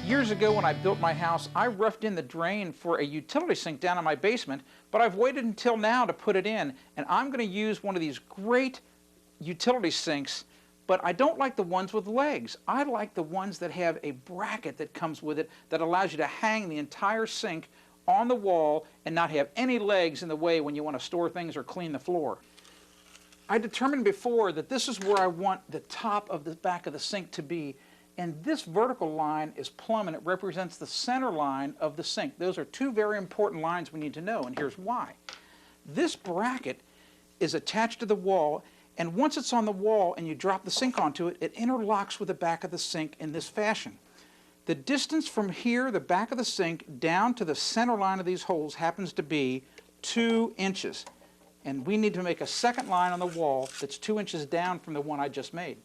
Years ago when I built my house, I roughed in the drain for a utility sink down in my basement, but I've waited until now to put it in, and I'm going to use one of these great utility sinks, but I don't like the ones with legs. I like the ones that have a bracket that comes with it that allows you to hang the entire sink on the wall and not have any legs in the way when you want to store things or clean the floor. I determined before that this is where I want the top of the back of the sink to be. And this vertical line is plumb, and it represents the center line of the sink. Those are two very important lines we need to know, and here's why. This bracket is attached to the wall, and once it's on the wall and you drop the sink onto it, it interlocks with the back of the sink in this fashion. The distance from here, the back of the sink, down to the center line of these holes happens to be 2 inches. And we need to make a second line on the wall that's 2 inches down from the one I just made.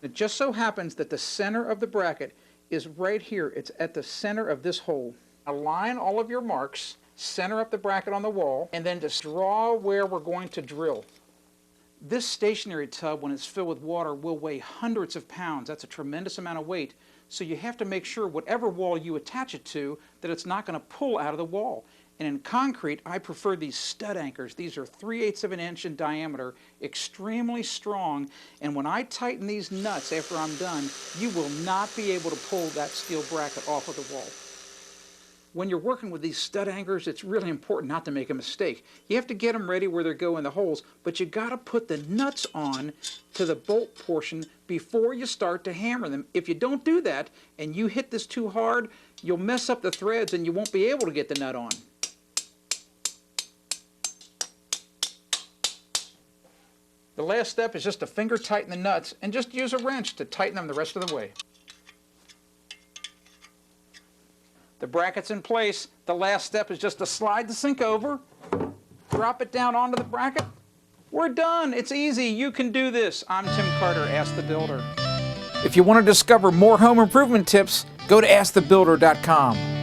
It just so happens that the center of the bracket is right here. It's at the center of this hole. Align all of your marks, center up the bracket on the wall, and then just draw where we're going to drill. This stationary tub, when it's filled with water, will weigh hundreds of pounds. That's a tremendous amount of weight. So you have to make sure whatever wall you attach it to, that it's not going to pull out of the wall. And in concrete, I prefer these stud anchors. These are 3/8 of an inch in diameter, extremely strong, and when I tighten these nuts after I'm done, you will not be able to pull that steel bracket off of the wall. When you're working with these stud anchors, it's really important not to make a mistake. You have to get them ready where they go in the holes, but you got to put the nuts on to the bolt portion before you start to hammer them. If you don't do that and you hit this too hard, you'll mess up the threads and you won't be able to get the nut on. The last step is just to finger tighten the nuts and just use a wrench to tighten them the rest of the way. The bracket's in place. The last step is just to slide the sink over, drop it down onto the bracket. We're done. It's easy. You can do this. I'm Tim Carter, Ask the Builder. If you want to discover more home improvement tips, go to askthebuilder.com.